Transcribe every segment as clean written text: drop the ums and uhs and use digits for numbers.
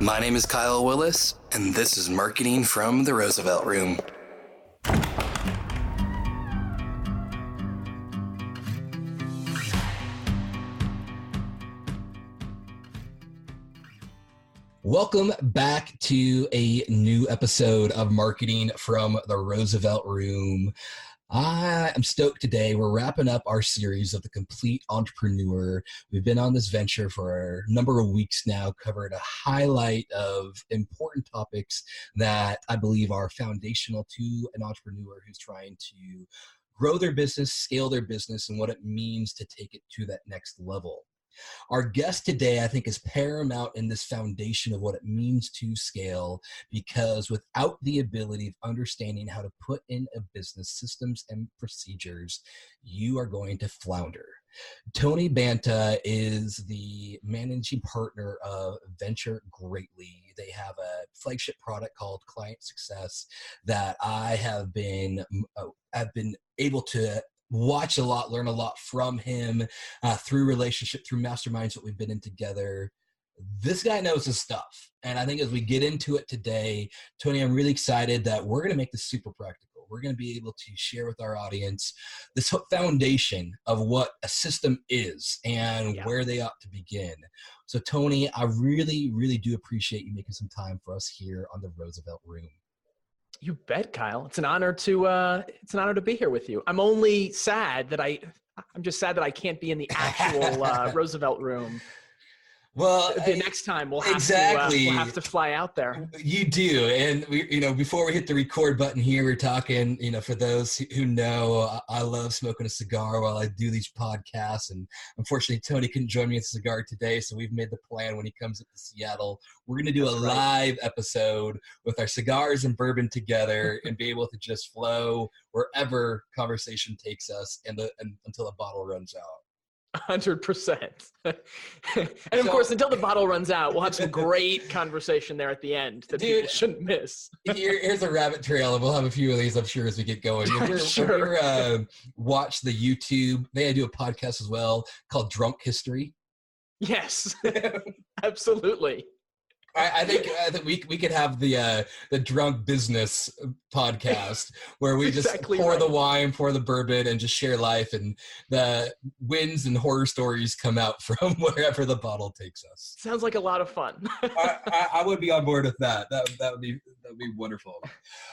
My name is Kyle Willis, and this is Marketing from the Roosevelt Room. Welcome back to a new episode of Marketing from the Roosevelt Room. I am stoked today. We're wrapping up our series of The Complete Entrepreneur. We've been on this venture for a number of weeks now, covered a highlight of important topics that I believe are foundational to an entrepreneur who's trying to grow their business, scale their business, and what it means to take it to that next level. Our guest today, I think, is paramount in this foundation of what it means to scale, because without the ability of understanding how to put in a business systems and procedures, you are going to flounder. Tony Banta is the managing partner of Venture Greatly. They have a flagship product called Client Success that I have been able to watch a lot, learn a lot from him through relationship, through masterminds that we've been in together. This guy knows his stuff. And I think as we get into it today, Tony, I'm really excited that we're going to make this super practical. We're going to be able to share with our audience this foundation of what a system is and where they ought to begin. So Tony, I really, really do appreciate you making some time for us here on the Roosevelt Room. You bet, Kyle. It's an honor to be here with you. I'm only sad that I'm just sad that I can't be in the actual Roosevelt Room. Well, the next time we'll have to fly out there. You do. And before we hit the record button here, we're talking, for those who know, I love smoking a cigar while I do these podcasts. And unfortunately, Tony couldn't join me at the cigar today. So we've made the plan when he comes up to Seattle, we're going to do live episode with our cigars and bourbon together and be able to just flow wherever conversation takes us until the bottle runs out. 100%. And of course, until the bottle runs out, we'll have some great conversation there at the end that people shouldn't miss. Here's a rabbit trail, and we'll have a few of these, I'm sure, as we get going. Sure. Watch the YouTube. They do a podcast as well called Drunk History. Yes, absolutely. I think we could have the drunk business podcast where we just pour the wine, pour the bourbon, and just share life, and the wins and horror stories come out from wherever the bottle takes us. Sounds like a lot of fun. I would be on board with that. That would be wonderful.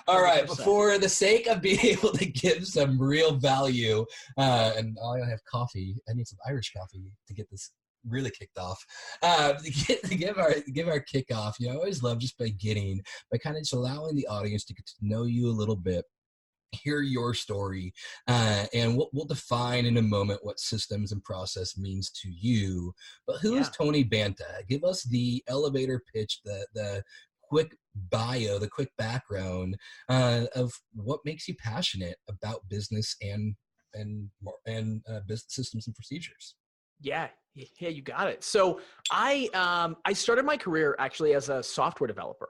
All right, for the sake of being able to give some real value, and I have coffee. I need some Irish coffee to get this really kicked off. To give our kickoff, I always love just by kind of just allowing the audience to get to know you a little bit, hear your story, and we'll define in a moment what systems and process means to you. But who is Tony Banta? Give us the elevator pitch, the quick bio, the quick background of what makes you passionate about business and business systems and procedures. Yeah, you got it. So I started my career actually as a software developer.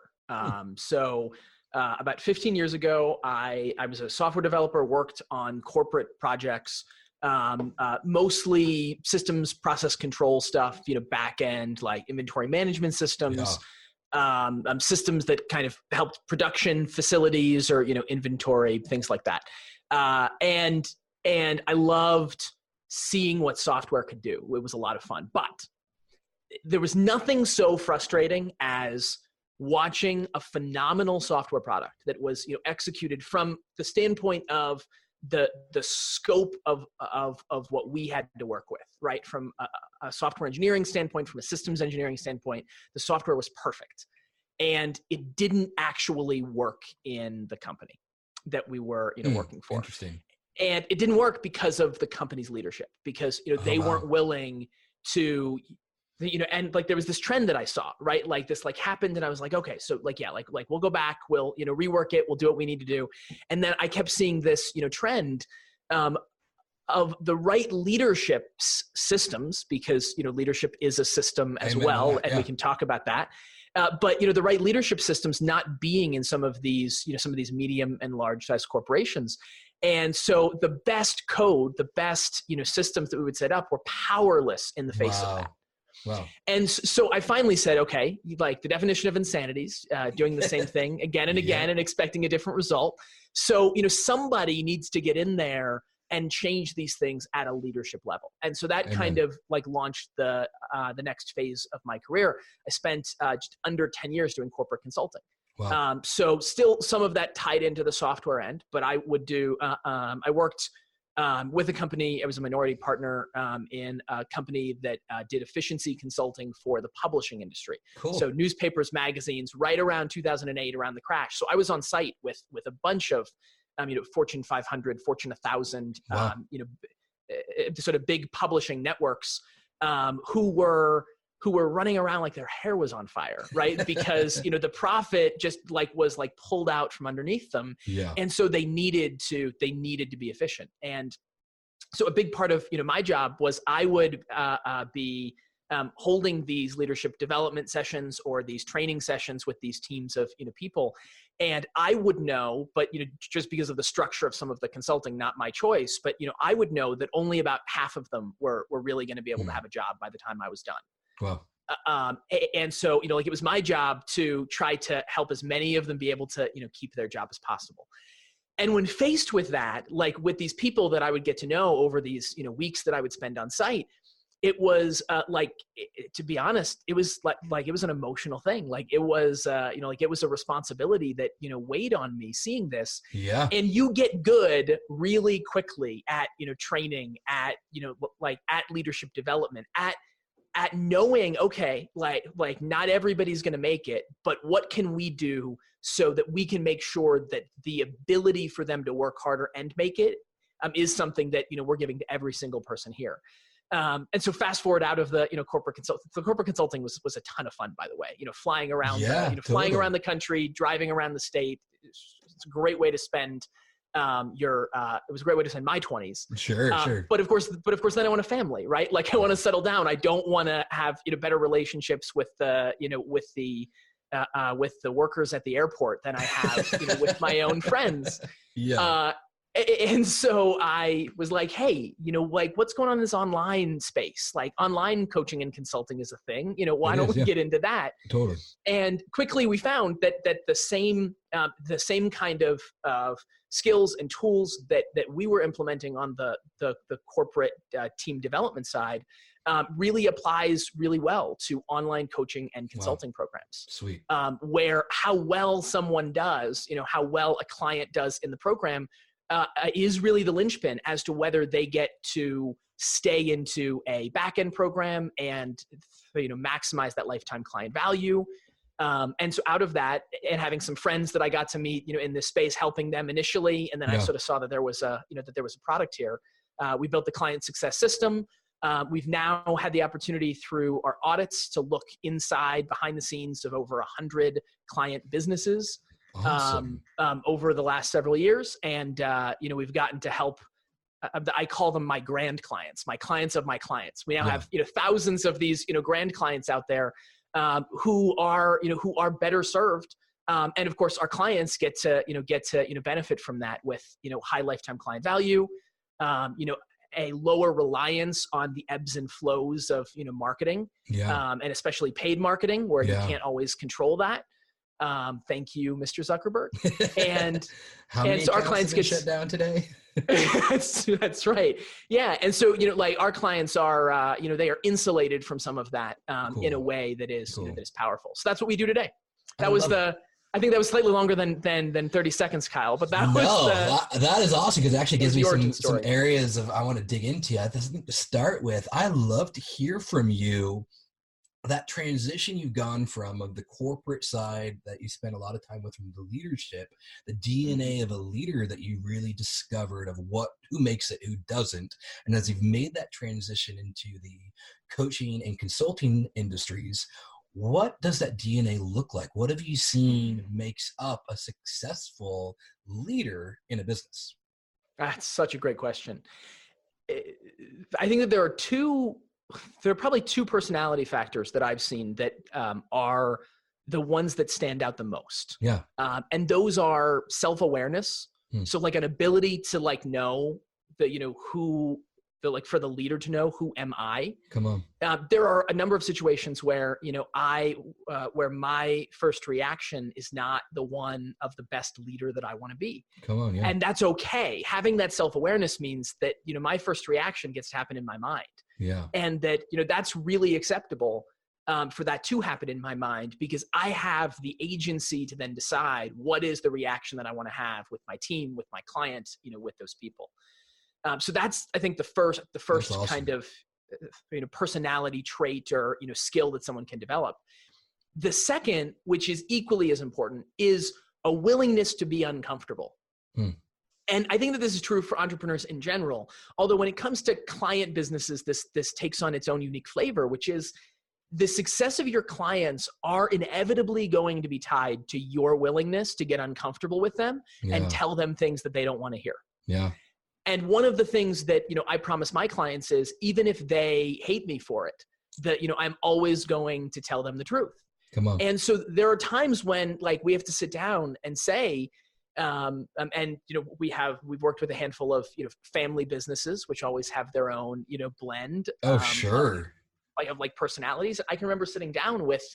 So about 15 years ago, I was a software developer, worked on corporate projects, mostly systems, process control stuff, back end, like inventory management systems, systems that kind of helped production facilities or, inventory, things like that. And I loved seeing what software could do. It was a lot of fun, but there was nothing so frustrating as watching a phenomenal software product that was, executed from the standpoint of the scope of what we had to work with, right? From a software engineering standpoint, from a systems engineering standpoint, the software was perfect. And it didn't actually work in the company that we were, working for. Interesting. And it didn't work because of the company's leadership, because, they weren't willing to, and like there was this trend that I saw, right? Like this happened and I was like, okay, so we'll go back, we'll, rework it, we'll do what we need to do. And then I kept seeing this, trend of the right leadership systems, because, leadership is a system as well. And we can talk about that. But, the right leadership systems not being in some of these medium and large size corporations. And so the best code, the best, systems that we would set up were powerless in the face of that. Wow. And so I finally said, okay, like the definition of insanity is doing the same thing again and again and expecting a different result. So, somebody needs to get in there and change these things at a leadership level. And so that kind of like launched the next phase of my career. I spent just under 10 years doing corporate consulting. Wow. So still some of that tied into the software end, but I would do, I worked with a company. I was a minority partner in a company that did efficiency consulting for the publishing industry. Cool. So newspapers, magazines, right around 2008, around the crash. So I was on site with a bunch of, Fortune 500, Fortune 1000, wow. Sort of big publishing networks who were running around like their hair was on fire, right? Because, the profit just was pulled out from underneath them. Yeah. And so they needed to be efficient. And so a big part of, my job was I would be holding these leadership development sessions or these training sessions with these teams of, people. And I would know, but, just because of the structure of some of the consulting, not my choice, but, I would know that only about half of them were really going to be able to have a job by the time I was done. Wow. And so, it was my job to try to help as many of them be able to, keep their job as possible. And when faced with that, with these people that I would get to know over these, weeks that I would spend on site, it was to be honest, it was like it was an emotional thing. It was, it was a responsibility that, weighed on me seeing this. Yeah. And you get good really quickly at, training, at, at leadership development, at knowing, okay, not everybody's going to make it, but what can we do so that we can make sure that the ability for them to work harder and make it is something that, we're giving to every single person here. And so fast forward out of the, corporate consulting. So corporate consulting was a ton of fun, by the way, flying around, flying around the country, driving around the state. It's a great way to spend it was a great way to spend my 20s. Sure. But of course then I want a family, right? I want to settle down. I don't want to have, better relationships with the, with the workers at the airport than I have, with my own friends. Yeah. And so I was like, hey, what's going on in this online space? Online coaching and consulting is a thing, why don't we get into that? Totally. And quickly we found that the same kind of skills and tools that we were implementing on the corporate team development side really applies really well to online coaching and consulting programs. Sweet. Where how well someone does, how well a client does in the program is really the linchpin as to whether they get to stay into a back-end program and maximize that lifetime client value. And so out of that, and having some friends that I got to meet, in this space, helping them initially, and then I sort of saw that there was a product here. We built the client success system. We've now had the opportunity through our audits to look behind the scenes of over 100 client businesses. Awesome. Over the last several years. And, we've gotten to help, I call them my grand clients, my clients of my clients. We now have, thousands of these, grand clients out there who are better served. And of course our clients get to benefit from that with, high lifetime client value, a lower reliance on the ebbs and flows of, marketing, and especially paid marketing where you can't always control that. Thank you, Mr. Zuckerberg. And how many so our clients get shut down today? that's right. Yeah. And so, our clients are, they are insulated from some of that, Cool. in a way that is, Cool. that is powerful. So that's what we do today. That was I think that was slightly longer than 30 seconds, Kyle, but that that is awesome because it actually gives me some areas I want to dig into. I think to start with, I love to hear from you that transition you've gone from of the corporate side that you spent a lot of time with from the leadership, the DNA of a leader that you really discovered of who makes it, who doesn't. And as you've made that transition into the coaching and consulting industries, what does that DNA look like? What have you seen makes up a successful leader in a business? That's such a great question. I think that there are probably two personality factors that I've seen that are the ones that stand out the most. Yeah. And those are self-awareness. So an ability to know that, who for the leader to know, who am I? Come on. There are a number of situations where, where my first reaction is not the one of the best leader that I want to be. Come on. Yeah. And that's okay. Having that self-awareness means that, my first reaction gets to happen in my mind. Yeah. And that, that's really acceptable for that to happen in my mind, because I have the agency to then decide what is the reaction that I want to have with my team, with my client, with those people. So that's, I think, the first awesome. kind of, personality trait or, skill that someone can develop. The second, which is equally as important, is a willingness to be uncomfortable. And I think that this is true for entrepreneurs in general. Although when it comes to client businesses, this takes on its own unique flavor, which is the success of your clients are inevitably going to be tied to your willingness to get uncomfortable with them and tell them things that they don't want to hear. Yeah. And one of the things that, I promise my clients is, even if they hate me for it, that, I'm always going to tell them the truth. Come on. And so there are times when, like, we have to sit down and say, we've worked with a handful of, family businesses, which always have their own, blend. Oh, sure. Of personalities. I can remember sitting down with,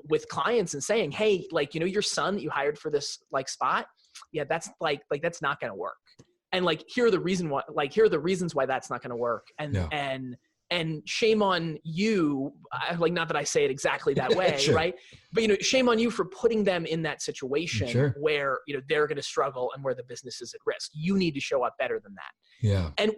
with clients and saying, hey, your son that you hired for this spot. Yeah, that's that's not going to work. And here are the reasons why that's not going to work. And shame on you, not that I say it exactly that way, Sure. right? But, shame on you for putting them in that situation Sure. where, they're going to struggle and where the business is at risk. You need to show up better than that. Yeah. And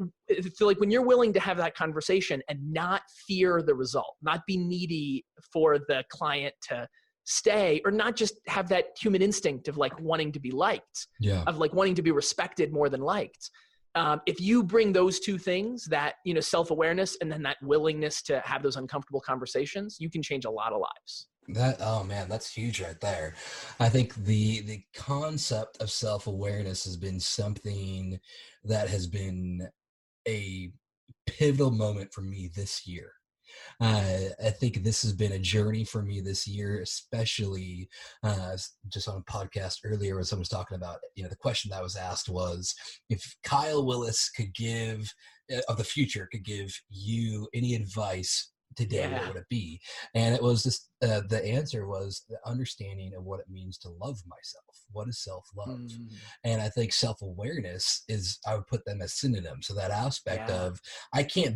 so when you're willing to have that conversation and not fear the result, not be needy for the client to stay, or not just have that human instinct of wanting to be liked, of wanting to be respected more than liked. If you bring those two things, that, self-awareness and then that willingness to have those uncomfortable conversations, you can change a lot of lives. Oh man, that's huge right there. I think the concept of self-awareness has been something that has been a pivotal moment for me this year. I think this has been a journey for me this year, especially just on a podcast earlier when someone was talking about, the question that was asked was, if Kyle Willis could give you any advice today, what would it be? And it was just the answer was the understanding of what it means to love myself. What is self-love? And I think self-awareness is, I would put them as synonyms. So that aspect of, I can't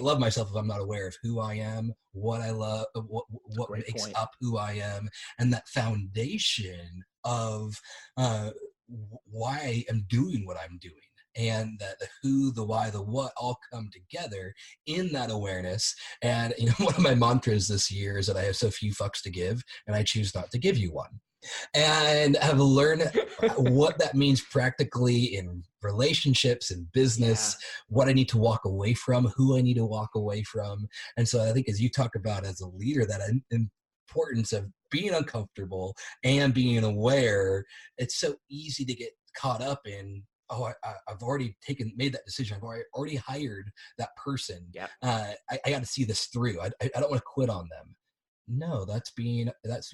love myself if I'm not aware of who I am, what I love, what makes up who I am, and that foundation of why I am doing what I'm doing. And that the who, the why, the what all come together in that awareness. And, one of my mantras this year is that I have so few fucks to give, and I choose not to give you one. And have learned what that means practically in relationships and business, what I need to walk away from, who I need to walk away from. And so I think, as you talk about as a leader, that importance of being uncomfortable and being aware, it's so easy to get caught up in, I've already made that decision. I've already hired that person. I got to see this through. I don't want to quit on them. No, that's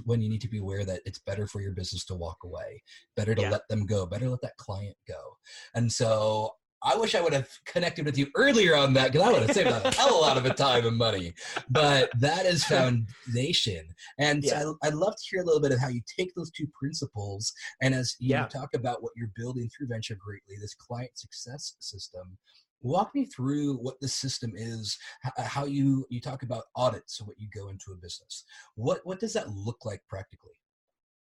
when you need to be aware that it's better for your business to walk away, better to let them go, better let that client go. And so I wish I would have connected with you earlier on that, because I would have saved a hell of a lot of time and money. But that is foundation. And so I'd love to hear a little bit of how you take those two principles, and as you talk about what you're building through Venture Greatly, this client success system, walk me through what the system is, how you talk about audits, so what you go into a business. What does that look like practically?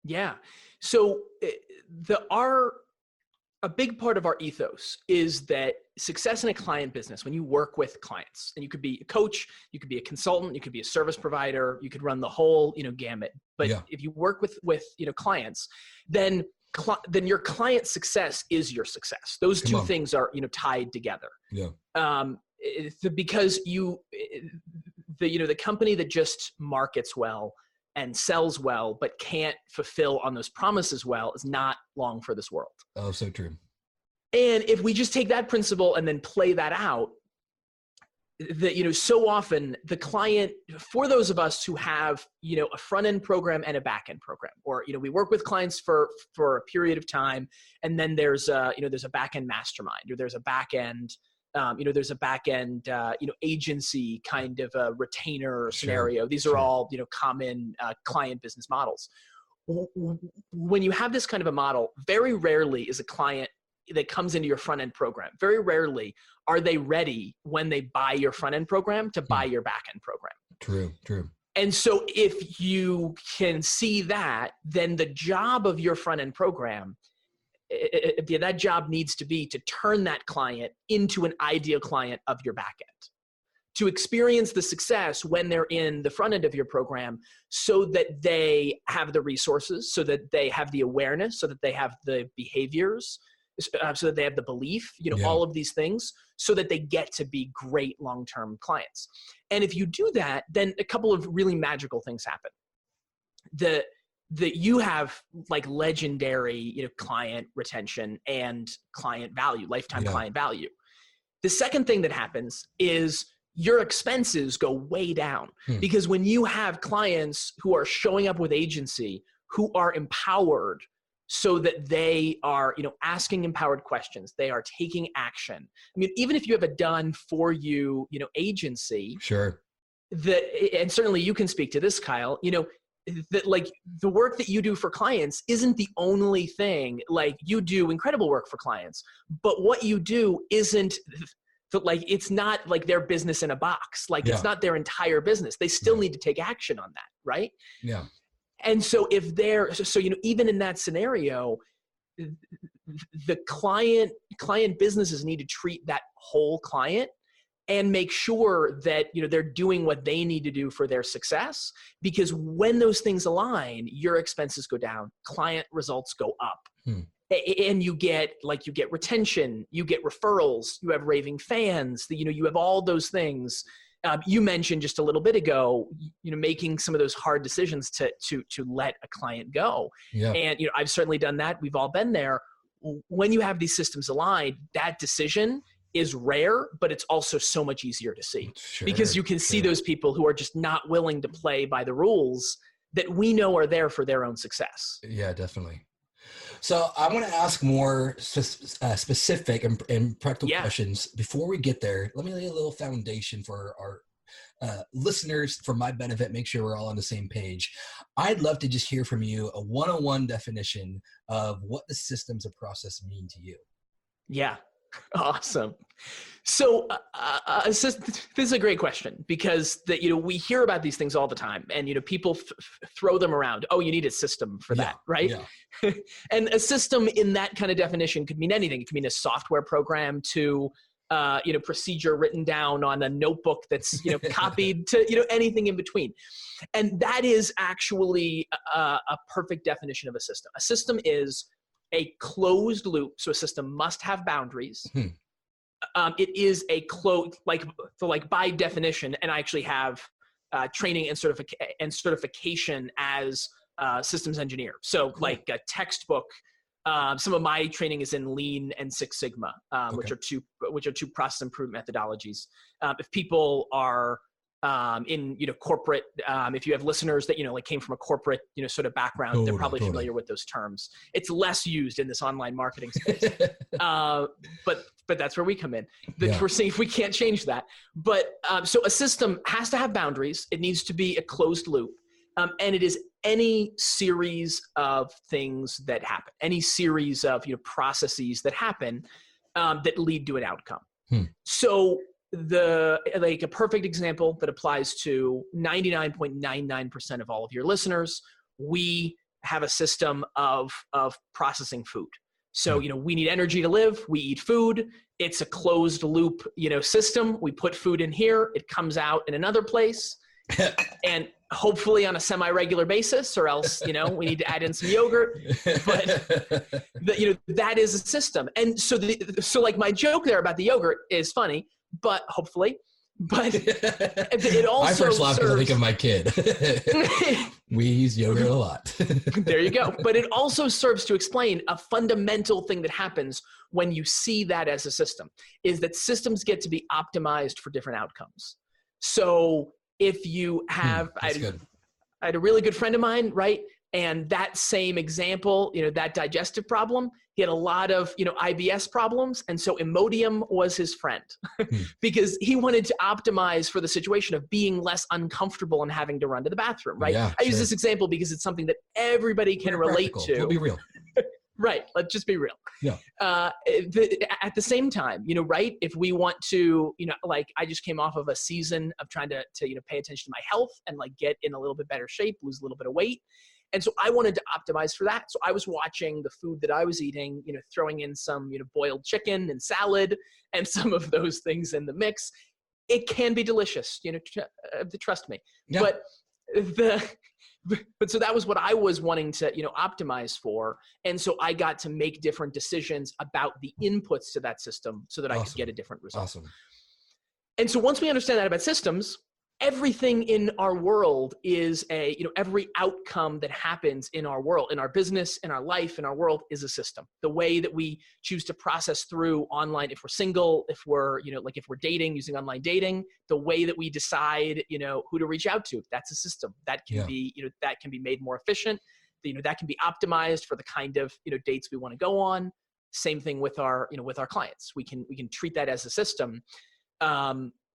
Yeah. So a big part of our ethos is that success in a client business, when you work with clients, and you could be a coach, you could be a consultant, you could be a service provider, you could run the whole, gamut. But if you work with clients, then your client success is your success. Those two things are, tied together. Because the company that just markets well and sells well, but can't fulfill on those promises well, is not long for this world. Oh, so true. And if we just take that principle and then play that out, so often the client, for those of us who have, a front-end program and a back-end program, or, we work with clients for a period of time, and then there's a back-end mastermind, or there's a back-end There's a back end, agency kind of a retainer scenario. These are all, common client business models. When you have this kind of a model, very rarely is a client that comes into your front end program, very rarely are they ready when they buy your front end program to buy your back end program. True. And so if you can see that, then the job of your front end program, that job needs to be to turn that client into an ideal client of your back end, to experience the success when they're in the front end of your program, so that they have the resources, so that they have the awareness, so that they have the behaviors, so that they have the belief, all of these things, so that they get to be great long-term clients. And if you do that, then a couple of really magical things happen. That you have like legendary, client retention and client value, lifetime client value. The second thing that happens is your expenses go way down, because when you have clients who are showing up with agency, who are empowered, so that they are, asking empowered questions, they are taking action. I mean, even if you have a done for you, agency, and certainly you can speak to this, Kyle, that like the work that you do for clients isn't the only thing. Like, you do incredible work for clients, but what you do isn't like, it's not like their business in a box. Like, it's not their entire business. They still need to take action on that. Right. Yeah. And so even in that scenario, the client businesses need to treat that whole client and make sure that, they're doing what they need to do for their success, because when those things align, your expenses go down, client results go up. And you get retention, you get referrals, you have raving fans, you have all those things. You mentioned just a little bit ago, making some of those hard decisions to let a client go. Yeah. And, I've certainly done that. We've all been there. When you have these systems aligned, that decision is rare, but it's also so much easier to see, because you can see those people who are just not willing to play by the rules that we know are there for their own success. Yeah, definitely. So I want to ask more specific and practical questions. Before we get there, let me lay a little foundation for our listeners, for my benefit, make sure we're all on the same page. I'd love to just hear from you a one-on-one definition of what the systems of process mean to you. Yeah. Awesome. So this is a great question, because we hear about these things all the time, and people throw them around. Oh, you need a system for that, right? Yeah. And a system in that kind of definition could mean anything. It could mean a software program to procedure written down on a notebook that's copied to anything in between. And that is actually a perfect definition of a system. A system is a closed loop, so a system must have boundaries. It is a by definition, and I actually have training and certification as a systems engineer. So like a textbook, some of my training is in Lean and Six Sigma, which are two process improvement methodologies. If people are in corporate, if you have listeners that came from a corporate sort of background, they're probably familiar with those terms. It's less used in this online marketing space, but that's where we come in. We're seeing if we can't change that. But so a system has to have boundaries. It needs to be a closed loop, and it is any series of things that happen, any series of processes that happen that lead to an outcome. So a perfect example that applies to 99.99% of all of your listeners, we have a system of processing food. So, we need energy to live, we eat food. It's a closed loop, system. We put food in here, it comes out in another place, and hopefully on a semi-regular basis, or else, we need to add in some yogurt, but that is a system. And so like my joke there about the yogurt is funny, but it also I first laughed because I think of my kid. We use yogurt a lot. There you go. But it also serves to explain a fundamental thing that happens when you see that as a system, is that systems get to be optimized for different outcomes. So if you have, I had a really good friend of mine, right? And that same example, that digestive problem, he had a lot of, IBS problems. And so Imodium was his friend because he wanted to optimize for the situation of being less uncomfortable and having to run to the bathroom, right? Yeah, I use this example because it's something that everybody can relate to. We'll be real. Right. Let's just be real. Yeah. At the same time, right? If we want to, like I just came off of a season of trying to pay attention to my health and like get in a little bit better shape, lose a little bit of weight. And so I wanted to optimize for that. So I was watching the food that I was eating, throwing in some, boiled chicken and salad and some of those things in the mix. It can be delicious, trust me. Yeah. But so that was what I was wanting to, optimize for. And so I got to make different decisions about the inputs to that system so that I could get a different result. Awesome. And so once we understand that about systems, everything in our world is every outcome that happens in our world, in our business, in our life, in our world is a system. The way that we choose to process through online, if we're single, if we're, if we're dating, using online dating, the way that we decide, who to reach out to, that's a system. That can be, that can be made more efficient. That can be optimized for the kind of, dates we want to go on. Same thing with our, with our clients. We can treat that as a system.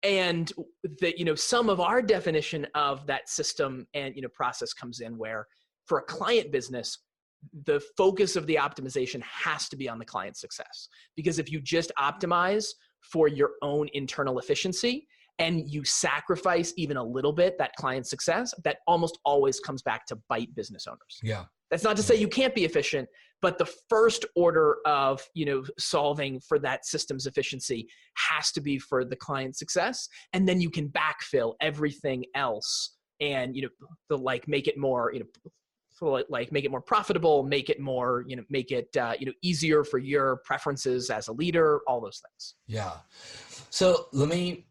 And that, some of our definition of that system and, process comes in where for a client business, the focus of the optimization has to be on the client success. Because if you just optimize for your own internal efficiency and you sacrifice even a little bit that client success, that almost always comes back to bite business owners. Yeah. That's not to say you can't be efficient, but the first order of, solving for that system's efficiency has to be for the client success. And then you can backfill everything else and, make it more, make it more profitable, make it more, make it, easier for your preferences as a leader, all those things. Yeah. So let me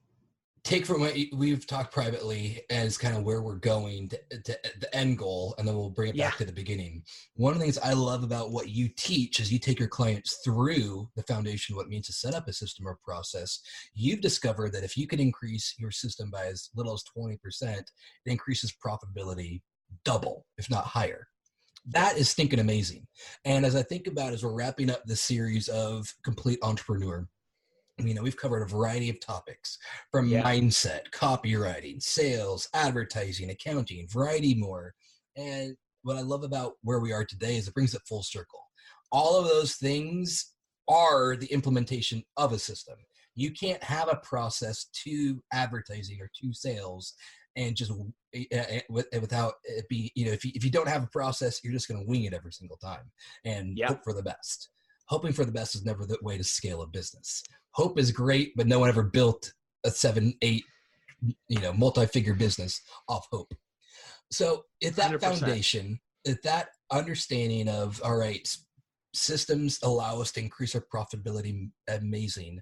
take from what we've talked privately as kind of where we're going to the end goal, and then we'll bring it back to the beginning. One of the things I love about what you teach is you take your clients through the foundation, what it means to set up a system or process. You've discovered that if you can increase your system by as little as 20%, it increases profitability double, if not higher. That is stinking amazing. And as I think about as we're wrapping up this series of Complete Entrepreneur, we've covered a variety of topics from mindset, copywriting, sales, advertising, accounting, variety more. And what I love about where we are today is it brings it full circle. All of those things are the implementation of a system. You can't have a process to advertising or to sales and just without it be, if you don't have a process, you're just going to wing it every single time and hope for the best. Hoping for the best is never the way to scale a business. Hope is great, but no one ever built a 7-8, multi-figure business off hope. So if that 100%. Foundation, if that understanding of, all right, systems allow us to increase our profitability, amazing.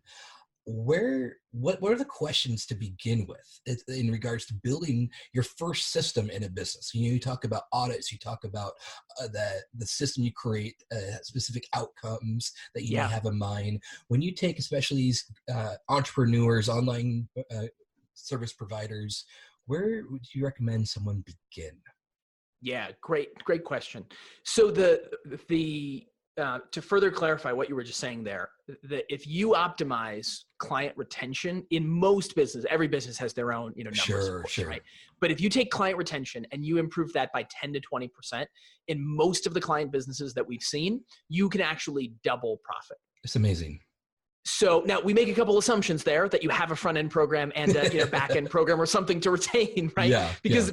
What are the questions to begin with in regards to building your first system in a business? You talk about audits, you talk about the system you create, specific outcomes that you may have in mind. When you take especially these entrepreneurs, online service providers, where would you recommend someone begin? Yeah, great question. So to further clarify what you were just saying there, that if you optimize client retention in most businesses, every business has their own, numbers, sure, right? But if you take client retention and you improve that by 10 to 20%, in most of the client businesses that we've seen, you can actually double profit. It's amazing. So now we make a couple assumptions there that you have a front end program and a back end program or something to retain, right? Yeah, because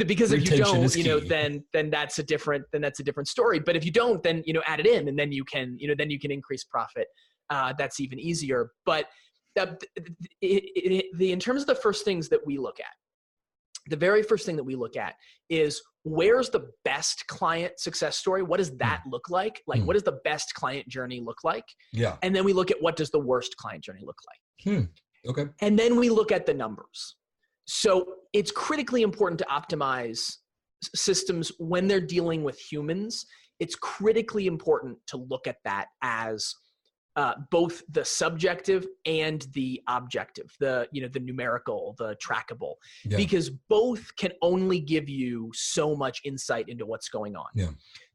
because if you don't, then that's a different story. But if you don't, then add it in, and then you can increase profit. That's even easier. But in terms of the first things that we look at, the very first thing that we look at is where's the best client success story? What does that look like? Like, what does the best client journey look like? Yeah. And then we look at what does the worst client journey look like? Okay. And then we look at the numbers. So it's critically important to optimize systems when they're dealing with humans. It's critically important to look at that as both the subjective and the objective, the numerical, the trackable, because both can only give you so much insight into what's going on. Yeah.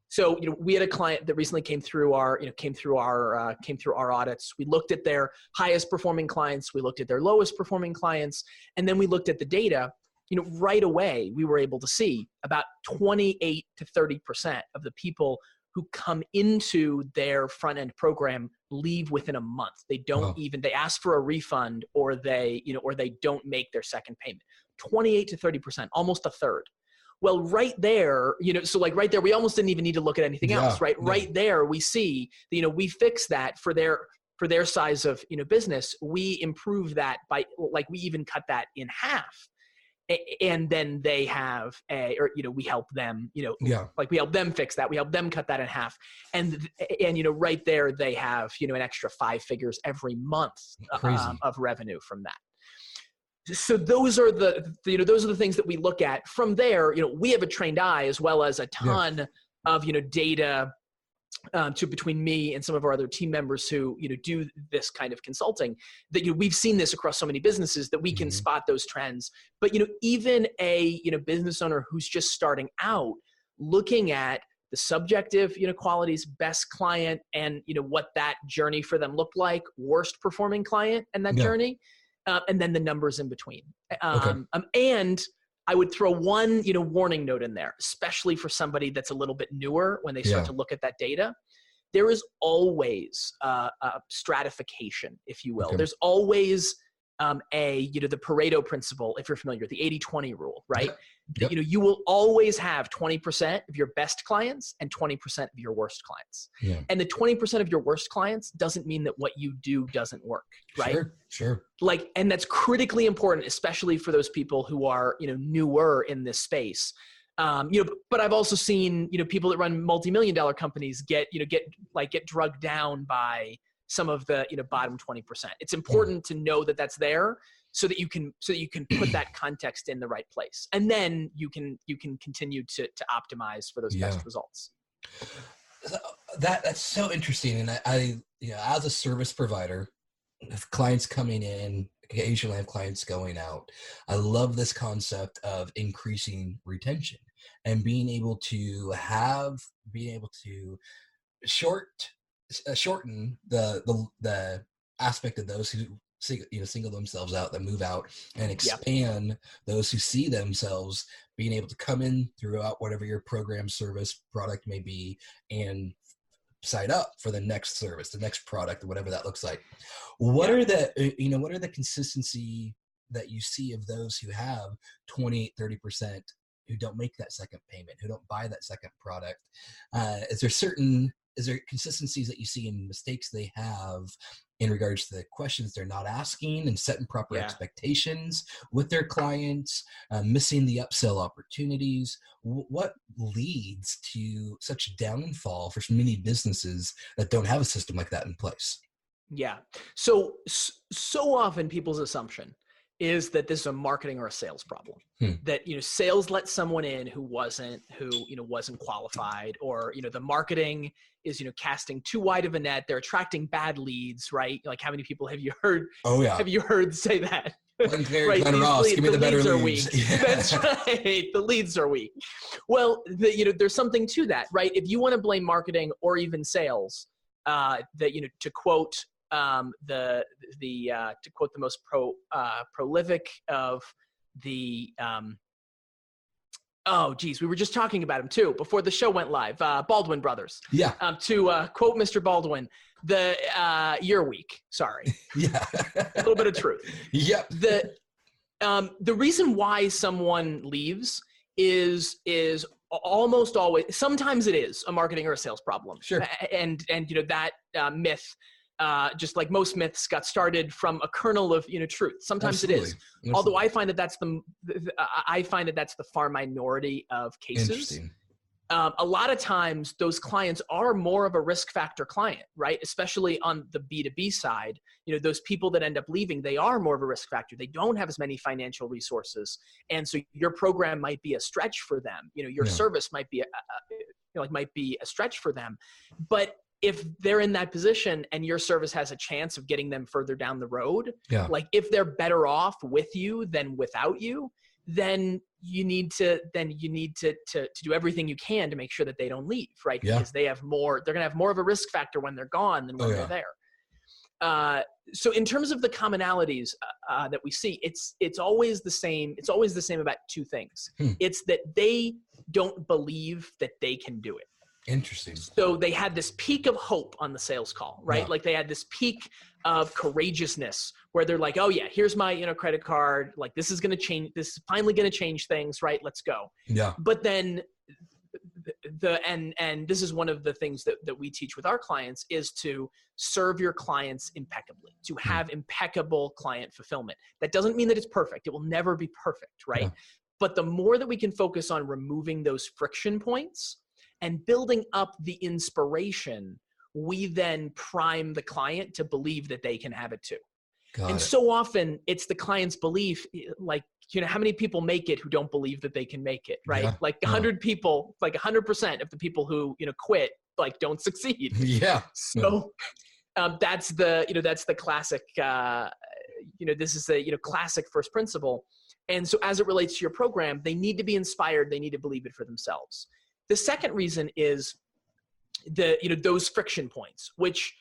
So, we had a client that recently came through our audits. We looked at their highest performing clients. We looked at their lowest performing clients. And then we looked at the data. Right away, we were able to see about 28 to 30% of the people who come into their front end program leave within a month. They don't they ask for a refund, or they don't make their second payment. 28 to 30%, almost a third. Well, right there, so like right there, we almost didn't even need to look at anything else, right? Yeah. Right there, we see, we fix that for their size of, business. We improve that by, like, we even cut that in half. And then they have we help them, like we help them fix that. We help them cut that in half. And right there, they have, an extra 5 figures every month of revenue from that. So those are the things that we look at. From there, we have a trained eye, as well as a ton of, data between me and some of our other team members who, do this kind of consulting, that, we've seen this across so many businesses that we can spot those trends. But, even a, business owner who's just starting out, looking at the subjective, qualities, best client, and, what that journey for them looked like, worst performing client and that journey, and then the numbers in between. And I would throw one, warning note in there, especially for somebody that's a little bit newer when they start to look at that data. There is always a stratification, if you will. There's always the Pareto principle, if you're familiar, the 80-20 rule, right? You will always have 20% of your best clients and 20% of your worst clients. And the 20% of your worst clients doesn't mean that what you do doesn't work, right? Sure. Like, and that's critically important, especially for those people who are, newer in this space. But I've also seen, people that run multi-million-dollar companies get drugged down by some of the, bottom 20%. It's important to know that that's there, so that you can put that context in the right place, and then you can continue to optimize for those best results. That's so interesting. And I as a service provider, with clients coming in, occasionally I have clients going out, I love this concept of increasing retention and being able to shorten the aspect of those who single themselves out, that move out, and expand those who see themselves being able to come in throughout whatever your program, service, product may be, and sign up for the next service, the next product, whatever that looks like. What are the consistency that you see of those who have 28, 30% who don't make that second payment, who don't buy that second product? Is there consistencies that you see in mistakes they have in regards to the questions they're not asking, and setting proper expectations with their clients, missing the upsell opportunities? What leads to such downfall for many businesses that don't have a system like that in place? Yeah. So often people's assumption is that this is a marketing or a sales problem. That, sales let someone in who wasn't qualified, or, the marketing is, casting too wide of a net. They're attracting bad leads, right? Like, how many people have you heard? Have you heard say that? Right? Give me the better leads. That's right. The leads are weak. Well, there's something to that, right? If you want to blame marketing or even sales, to quote the most prolific of the we were just talking about him too before the show went live, Baldwin brothers. To quote Mr. Baldwin, you're weak. Sorry. A little bit of truth. The reason why someone leaves is almost always, sometimes it is a marketing or a sales problem. And that myth, just like most myths, got started from a kernel of truth. Sometimes it is. Although I find that that's the far minority of cases. A lot of times those clients are more of a risk factor client, right? Especially on the B2B side, those people that end up leaving, they are more of a risk factor. They don't have as many financial resources. And so your program might be a stretch for them. Your service might be a stretch for them. But if they're in that position and your service has a chance of getting them further down the road, Yeah. like if they're better off with you than without you, then you need to do everything you can to make sure that they don't leave, right? Yeah. Because they're going to have more of a risk factor when they're gone than when they're there. So in terms of the commonalities that we see, it's always the same. It's always the same about two things. It's that they don't believe that they can do it. Interesting. So they had this peak of hope on the sales call, right? Yeah. Like they had this peak of courageousness where they're like, oh yeah, here's my, credit card. Like this is going to change. This is finally going to change things, right? Let's go. Yeah. But then and this is one of the things that we teach with our clients is to serve your clients impeccably, to have impeccable client fulfillment. That doesn't mean that it's perfect. It will never be perfect, right? Yeah. But the more that we can focus on removing those friction points and building up the inspiration, we then prime the client to believe that they can have it too. So often it's the client's belief, like, how many people make it who don't believe that they can make it, right? Yeah. Like 100 people, like 100% of the people who, quit, like don't succeed. Yeah. So that's the classic, this is the, classic first principle. And so as it relates to your program, they need to be inspired. They need to believe it for themselves. The second reason is those friction points, which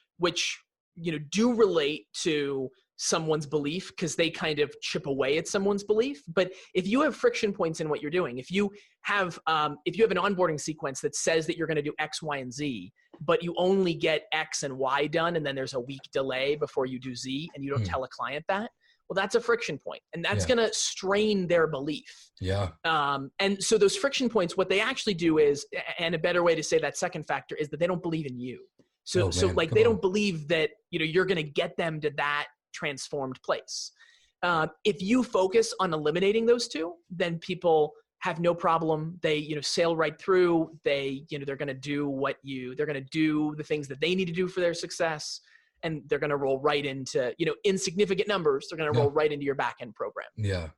do relate to someone's belief because they kind of chip away at someone's belief. But if you have friction points in what you're doing, if you have an onboarding sequence that says that you're going to do X, Y, and Z, but you only get X and Y done, and then there's a week delay before you do Z, and you don't tell a client that, well, that's a friction point, and that's going to strain their belief. Yeah. And so those friction points, what they actually do is, and a better way to say that second factor is that they don't believe in you. So they don't believe that, you're going to get them to that transformed place. If you focus on eliminating those two, then people have no problem. They, sail right through. They're going to do they're going to do the things that they need to do for their success. And they're going to roll right into, insignificant numbers. They're going to roll right into your back-end program. Yeah.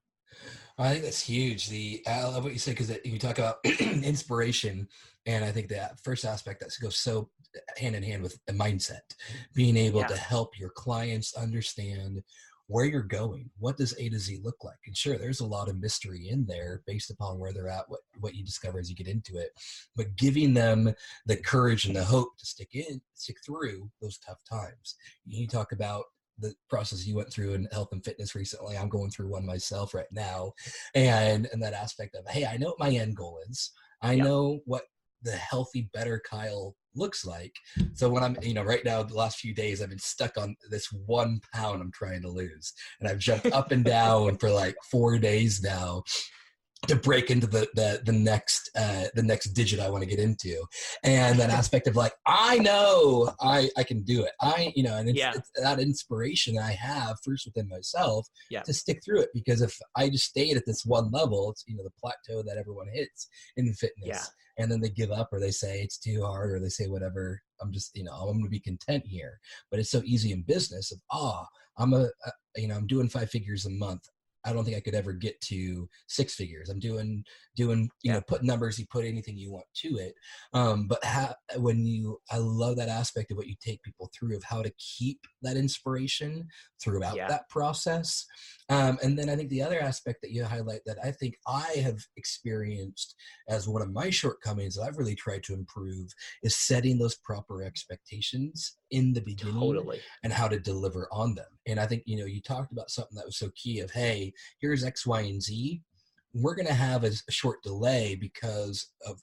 I think that's huge. I love what you said, because you talk about inspiration. And I think that first aspect that goes so hand in hand with a mindset, being able to help your clients understand where you're going. What does A to Z look like? And sure, there's a lot of mystery in there based upon where they're at, what you discover as you get into it, but giving them the courage and the hope to stick through those tough times. You talk about the process you went through in health and fitness recently. I'm going through one myself right now. And that aspect of, hey, I know what my end goal is. I know what the healthy, better Kyle looks like. So when I'm, right now, the last few days, I've been stuck on this 1 pound I'm trying to lose. And I've jumped up and down for like 4 days now to break into the next digit I want to get into. And that aspect of like, I know I can do it. And it's that inspiration that I have first within myself to stick through it. Because if I just stayed at this one level, it's, the plateau that everyone hits in fitness, and then they give up, or they say it's too hard, or they say whatever, I'm just, I'm going to be content here. But it's so easy in business of, I'm doing 5 figures a month. I don't think I could ever get to 6 figures. I'm doing, put numbers, you put anything you want to it. But I love that aspect of what you take people through, of how to keep that inspiration throughout that process. And then I think the other aspect that you highlight that I think I have experienced as one of my shortcomings that I've really tried to improve is setting those proper expectations in the beginning and how to deliver on them. And I think, you talked about something that was so key of, hey, here's X, Y, and Z. We're going to have a short delay because of,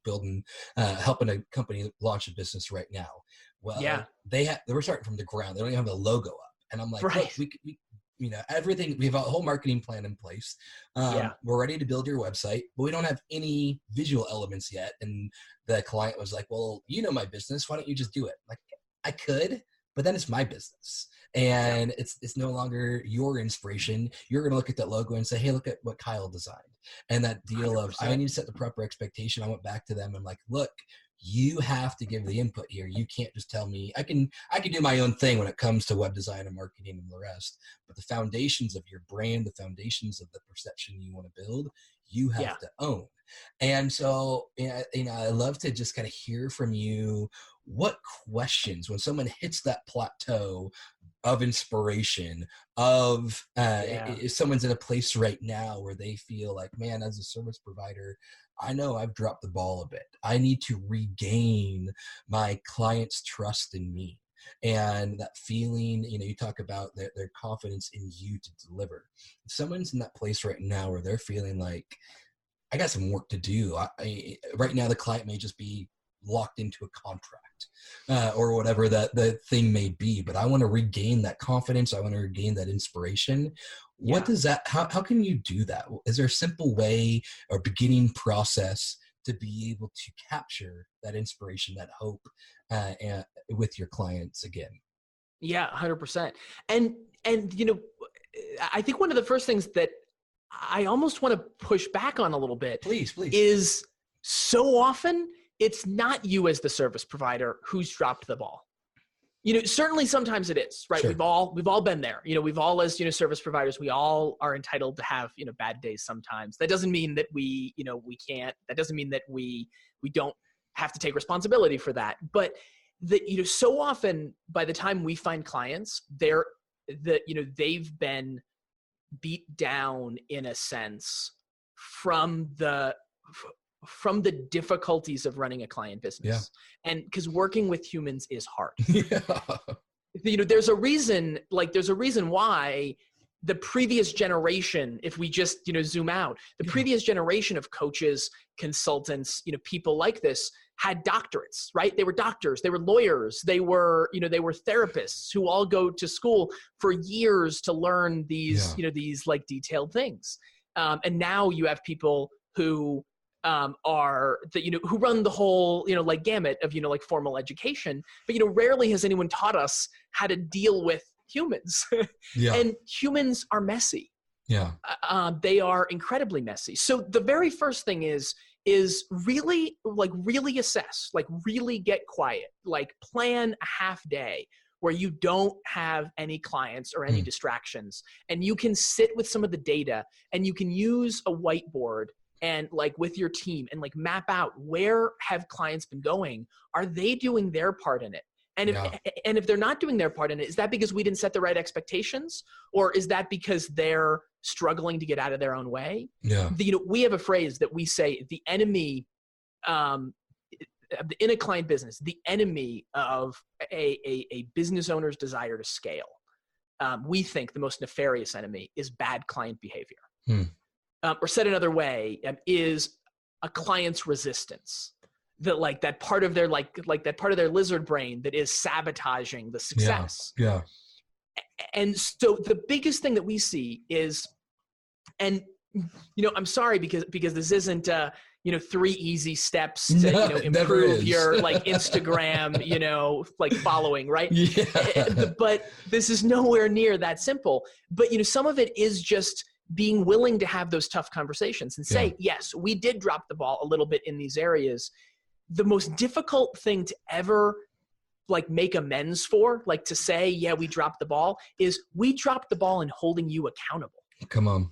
building, helping a company launch a business right now. Well, they were starting from the ground. They don't even have the logo up. And I'm like, look, we everything, we have a whole marketing plan in place. We're ready to build your website, but we don't have any visual elements yet. And the client was like, well, my business, why don't you just do it? Like, I could, but then it's my business. And it's no longer your inspiration. You're going to look at that logo and say, hey, look at what Kyle designed. And that deal 100%. Of, I need to set the proper expectation. I went back to them and like, look, you have to give the input here. You can't just tell me, I can do my own thing when it comes to web design and marketing and the rest, but the foundations of your brand, the foundations of the perception you want to build, you have to own. And so, I love to just kind of hear from you what questions, when someone hits that plateau of inspiration, of if someone's in a place right now where they feel like, man, as a service provider, I know I've dropped the ball a bit. I need to regain my client's trust in me. And that feeling, you talk about their confidence in you to deliver. If someone's in that place right now where they're feeling like, I got some work to do. Right now, the client may just be locked into a contract or whatever the thing may be, but I want to regain that confidence. I want to regain that inspiration. What does that, how can you do that? Is there a simple way or beginning process to be able to capture that inspiration, that hope with your clients again? Yeah, 100%. And I think one of the first things that I almost want to push back on a little bit, please, is so often it's not you as the service provider who's dropped the ball. Certainly sometimes it is, right? Sure. We've all been there. We've all, as service providers, we all are entitled to have bad days sometimes. That doesn't mean that we can't. That doesn't mean that we don't have to take responsibility for that. But so often by the time we find clients, they've been beat down in a sense from the difficulties of running a client business. Yeah. And because working with humans is hard. Yeah. There's a reason why the previous generation, if we just, zoom out, the previous generation of coaches, consultants, people like this had doctorates, right? They were doctors, they were lawyers, they were therapists who all go to school for years to learn these, these like detailed things. And now you have people who who run the whole, like gamut of, like formal education, but, rarely has anyone taught us how to deal with humans. Yeah. And humans are messy. Yeah. They are incredibly messy. So the very first thing is really assess, really get quiet, plan a half day where you don't have any clients or any distractions, and you can sit with some of the data and you can use a whiteboard and with your team and map out, where have clients been going? Are they doing their part in it? And if they're not doing their part in it, is that because we didn't set the right expectations? Or is that because they're struggling to get out of their own way? Yeah. We have a phrase that we say, the enemy, in a client business, the enemy of a business owner's desire to scale, we think the most nefarious enemy is bad client behavior. Or said another way, is a client's resistance. That part of their that part of their lizard brain that is sabotaging the success. Yeah. And so the biggest thing that we see is, and I'm sorry because this isn't 3 easy steps to improve your Instagram following, right? Yeah. But this is nowhere near that simple. But some of it is just being willing to have those tough conversations and say, yes, we did drop the ball a little bit in these areas. The most difficult thing to ever make amends for, to say, yeah, we dropped the ball, is we dropped the ball in holding you accountable. Come on.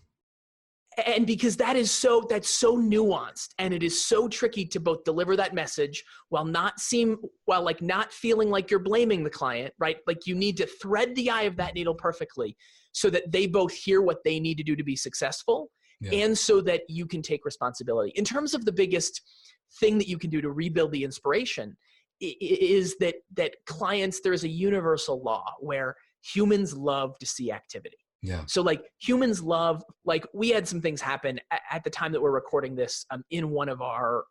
And because that's so nuanced, and it is so tricky to both deliver that message while not feeling like you're blaming the client, right? You need to thread the eye of that needle perfectly so that they both hear what they need to do to be successful, and so that you can take responsibility. In terms of the biggest thing that you can do to rebuild the inspiration is that clients, there's a universal law where humans love to see activity. Yeah. So humans love, we had some things happen at the time that we're recording this, in one of our,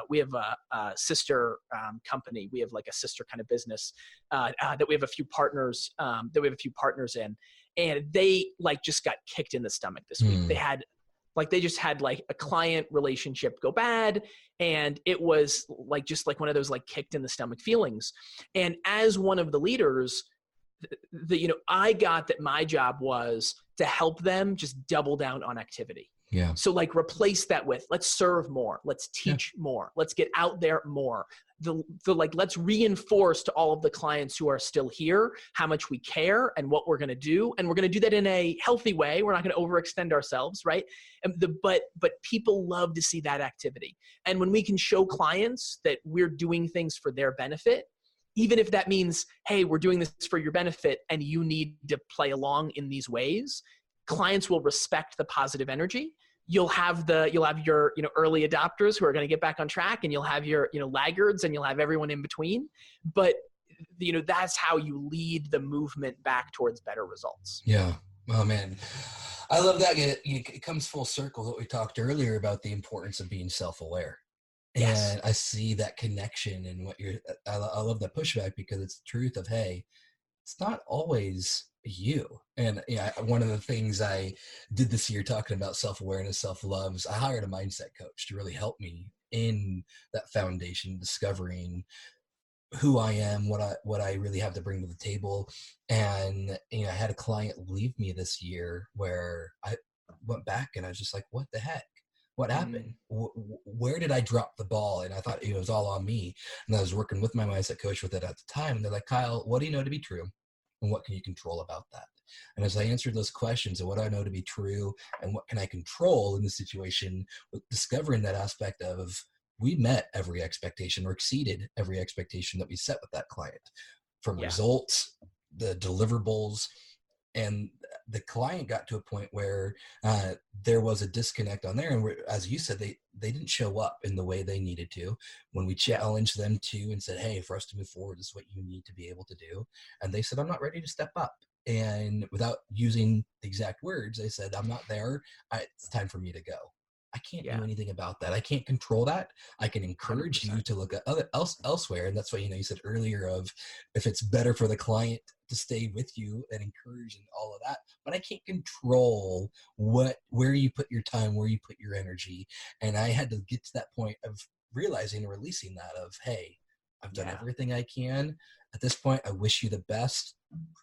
we have a sister company. We have a sister kind of business that we have a few partners, in, and they just got kicked in the stomach this week. They had they just had a client relationship go bad, and it was just one of those kicked in the stomach feelings. And as one of the leaders, I got that my job was to help them just double down on activity. Yeah. So like replace that with, let's serve more, let's teach more, let's get out there more. Let's reinforce to all of the clients who are still here how much we care and what we're going to do. And we're going to do that in a healthy way. We're not going to overextend ourselves, right? But people love to see that activity. And when we can show clients that we're doing things for their benefit, even if that means, hey, we're doing this for your benefit and you need to play along in these ways, clients will respect the positive energy. You'll have your early adopters who are going to get back on track, and you'll have your laggards, and you'll have everyone in between. But that's how you lead the movement back towards better results. Yeah. Oh man, I love that. It comes full circle what we talked earlier about the importance of being self-aware. Yes. And I see that connection and what I love that pushback, because it's the truth of, hey, it's not always you. And one of the things I did this year talking about self-awareness, self-love, is I hired a mindset coach to really help me in that foundation, discovering who I am, what I really have to bring to the table. And I had a client leave me this year where I went back and I was just like, what the heck? What happened? Where did I drop the ball? And I thought it was all on me. And I was working with my mindset coach with it at the time. And they're like, Kyle, what do you know to be true? And what can you control about that? And as I answered those questions of what I know to be true and what can I control in the situation, with discovering that aspect of, we met every expectation or exceeded every expectation that we set with that client, from results, the deliverables. And the client got to a point where there was a disconnect on there. And as you said, they didn't show up in the way they needed to. When we challenged them to and said, hey, for us to move forward, this is what you need to be able to do. And they said, I'm not ready to step up. And without using the exact words, they said, I'm not there. It's time for me to go. I can't do anything about that. I can't control that. I can encourage 100%. You to look at elsewhere. And that's why, you said earlier of, if it's better for the client to stay with you and encourage and all of that, but I can't control where you put your time, where you put your energy. And I had to get to that point of realizing and releasing that of, hey, I've done everything I can. At this point, I wish you the best.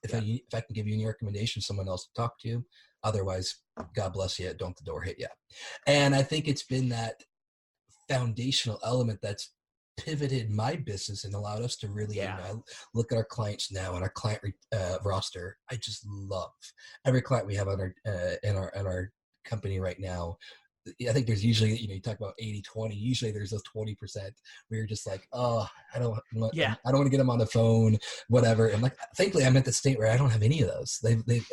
If I can give you any recommendation, someone else to talk to. Otherwise, God bless you. Don't the door hit you. And I think it's been that foundational element that's pivoted my business and allowed us to really look at our clients now and our client roster. I just love every client we have on in our company right now. I think there's usually, you talk about 80-20, usually there's those 20% where you're just like, oh, I don't want to get them on the phone, whatever. And like, thankfully I'm at the state where I don't have any of those.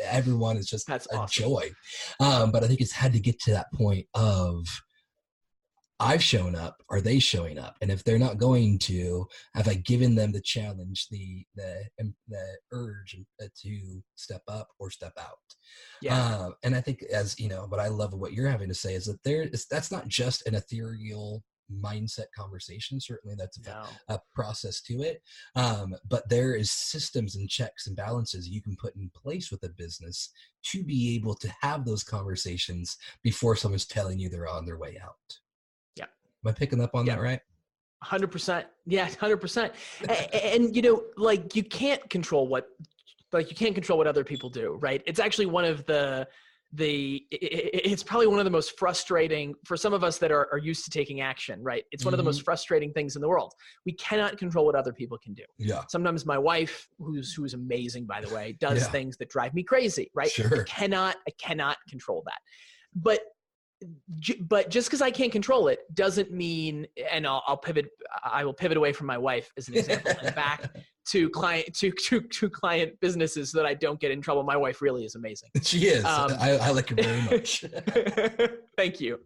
Everyone is just That's a awesome. joy. But I think it's had to get to that point of, I've shown up, are they showing up? And if they're not going to, have I given them the challenge, the urge to step up or step out? And I think, as what I love what you're having to say is that that's not just an ethereal mindset conversation. Certainly that's a process to it. But there is systems and checks and balances you can put in place with a business to be able to have those conversations before someone's telling you they're on their way out. Am I picking up on that right? 100%. Yeah, 100%. And you can't control what other people do, right? It's actually one of it's probably one of the most frustrating for some of us that are used to taking action, right? It's one of the most frustrating things in the world. We cannot control what other people can do. Yeah. Sometimes my wife, who's amazing, by the way, does things that drive me crazy, right? Sure. I cannot control that. But just because I can't control it doesn't mean, and I will pivot away from my wife as an example and back to client businesses so that I don't get in trouble. My wife really is amazing. She is. I like her very much. Thank you.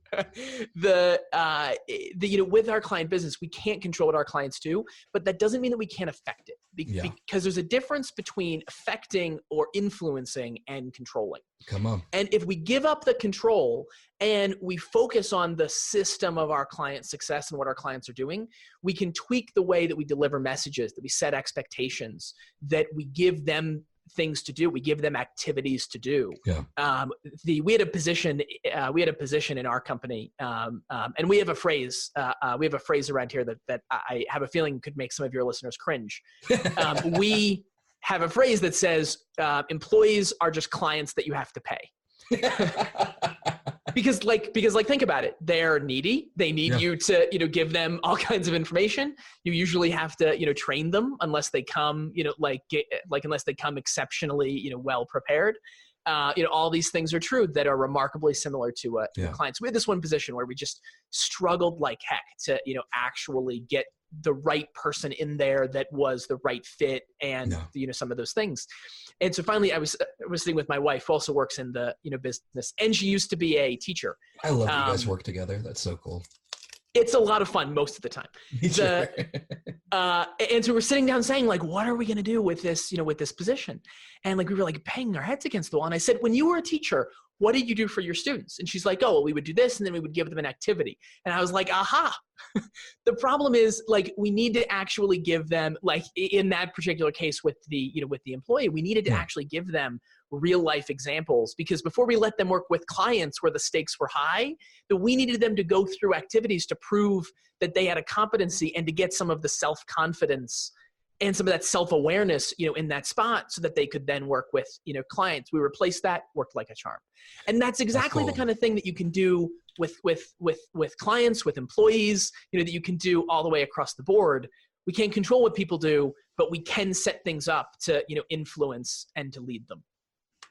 With our client business, we can't control what our clients do, but that doesn't mean that we can't affect it because there's a difference between affecting or influencing and controlling. Come on. And if we give up the control and we focus on the system of our client success and what our clients are doing, we can tweak the way that we deliver messages, that we set expectations, that we give them things to do. We give them activities to do. Yeah. We had a position in our company, and we have a phrase. We have a phrase around here that I have a feeling could make some of your listeners cringe. We have a phrase that says, employees are just clients that you have to pay. Because think about it. They're needy. They need you to, give them all kinds of information. You usually have to, train them unless they come, unless they come exceptionally, well prepared. All these things are true that are remarkably similar to clients. We had this one position where we just struggled like heck to, actually get the right person in there that was the right fit and, some of those things. And so finally I was sitting with my wife who also works in the, business, and she used to be a teacher. I love that you guys work together. That's so cool. It's a lot of fun most of the time. And so we're sitting down saying, like, what are we going to do with this, with this position? And like, we were like banging our heads against the wall. And I said, when you were a teacher, what did you do for your students? And she's like, oh, well, we would do this. And then we would give them an activity. And I was like, aha, the problem is like, we need to actually give them, like in that particular case with the, with the employee, we needed to actually give them real life examples, because before we let them work with clients where the stakes were high, that we needed them to go through activities to prove that they had a competency and to get some of the self-confidence and some of that self-awareness, in that spot, so that they could then work with, clients. We replaced that, worked like a charm. And that's exactly the kind of thing that you can do with clients, with employees, that you can do all the way across the board. We can't control what people do, but we can set things up to, influence and to lead them.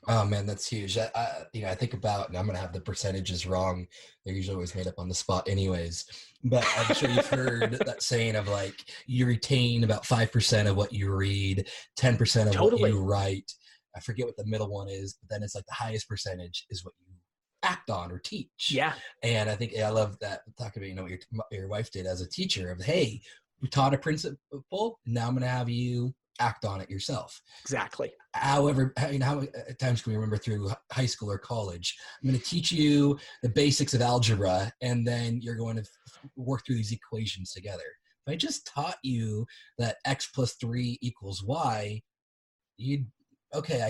Oh man, that's huge. I think about, and I'm going to have the percentages wrong. They're usually always made up on the spot anyways, but I'm sure you've heard that saying of like, you retain about 5% of what you read, 10% of what you write. I forget what the middle one is, but then it's like the highest percentage is what you act on or teach. Yeah. And I think I love that talking about, what your wife did as a teacher of, hey, we taught a principle. Now I'm going to have you act on it yourself. Exactly. However, how at times can we remember through high school or college, I'm going to teach you the basics of algebra, and then you're going to work through these equations together. If I just taught you that x plus 3 equals y, you could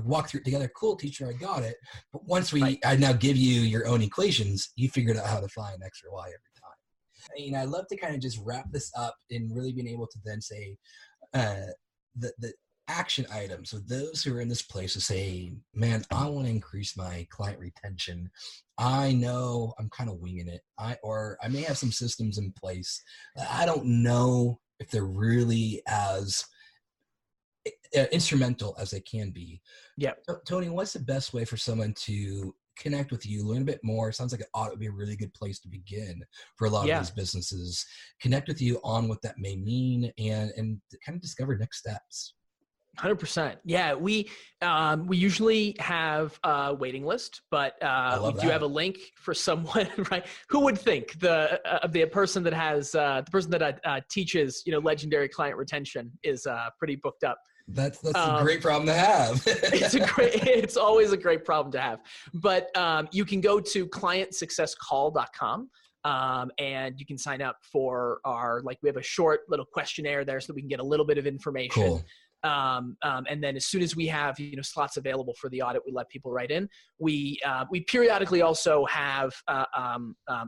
walk through it together. Cool, teacher, I got it. But once I now give you your own equations, you figured out how to find x or y every time. I love to kind of just wrap this up and really being able to then say the action items. So those who are in this place to say, man, I want to increase my client retention. I know I'm kind of winging it. I may have some systems in place. I don't know if they're really as instrumental as they can be. Yeah. Tony, what's the best way for someone to connect with you, learn a bit more? It sounds like an audit would be a really good place to begin for a lot of these businesses. Connect with you on what that may mean and kind of discover next steps. 100%. Yeah, we usually have a waiting list, but we do have a link for someone, right? Who would think the person that teaches, legendary client retention is pretty booked up. That's a great problem to have. It's always a great problem to have. But you can go to clientsuccesscall.com. And you can sign up for we have a short little questionnaire there so that we can get a little bit of information. Cool. And then as soon as we have, slots available for the audit, we let people write in. We periodically also have,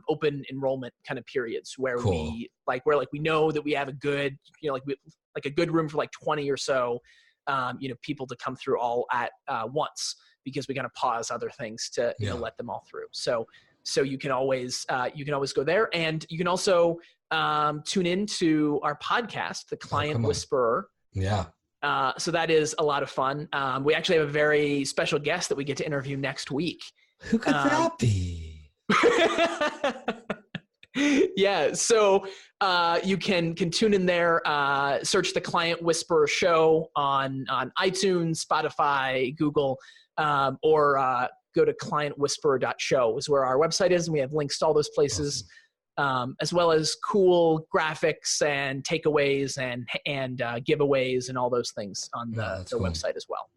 open enrollment kind of periods where we know that we have a good, a good room for like 20 or so, people to come through all at once, because we kind of pause other things to, let them all through. So you can always go there, and you can also tune into our podcast, The Client Whisperer. Yeah. So that is a lot of fun. We actually have a very special guest that we get to interview next week. Who could that be? Yeah. So you can tune in there, search The Client Whisperer Show on iTunes, Spotify, Google, or go to clientwhisperer.show is where our website is. And we have links to all those places. Awesome. As well as cool graphics and takeaways and giveaways and all those things on the website as well.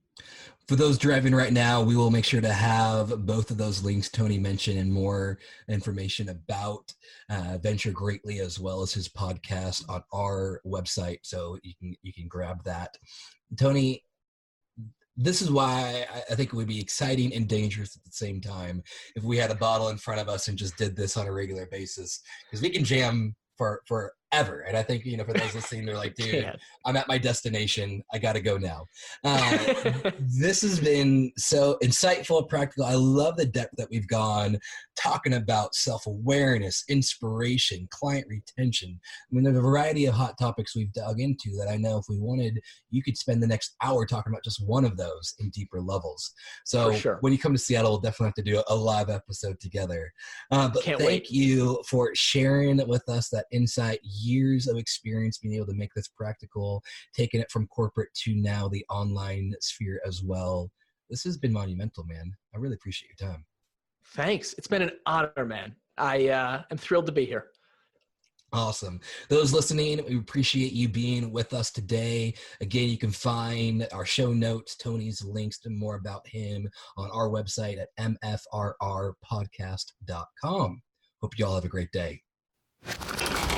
For those driving right now, we will make sure to have both of those links Tony mentioned and more information about Venture Greatly, as well as his podcast, on our website. So you can grab that. Tony, this is why I think it would be exciting and dangerous at the same time if we had a bottle in front of us and just did this on a regular basis, because we can jam for ever. And I think, for those listening, they're like, dude, I'm at my destination. I got to go now. This has been so insightful, practical. I love the depth that we've gone talking about self-awareness, inspiration, client retention. I mean, there's a variety of hot topics we've dug into that I know if we wanted, you could spend the next hour talking about just one of those in deeper levels. So when you come to Seattle, we'll definitely have to do a live episode together. But thank you for sharing with us that insight, years of experience being able to make this practical, taking it from corporate to now the online sphere as well. This has been monumental, man. I really appreciate your time. Thanks. It's been an honor, man. I am thrilled to be here. Awesome. Those listening, we appreciate you being with us today. Again, you can find our show notes, Tony's links and more about him on our website at mfrrpodcast.com. Hope you all have a great day.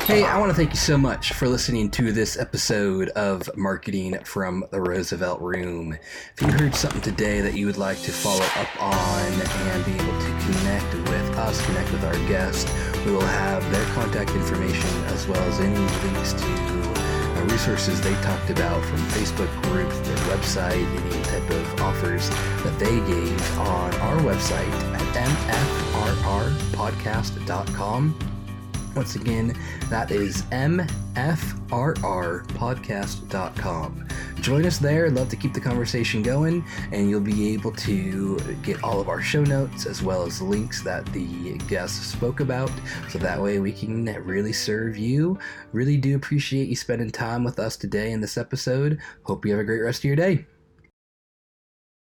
Hey, I want to thank you so much for listening to this episode of Marketing from the Roosevelt Room. If you heard something today that you would like to follow up on and be able to connect with us, connect with our guest, we will have their contact information as well as any links to resources they talked about from Facebook groups, their website, any type of offers that they gave on our website at mfrrpodcast.com. Once again, that is mfrrpodcast.com. Join us there. I'd love to keep the conversation going, and you'll be able to get all of our show notes as well as links that the guests spoke about, so that way we can really serve you. Really do appreciate you spending time with us today in this episode. Hope you have a great rest of your day.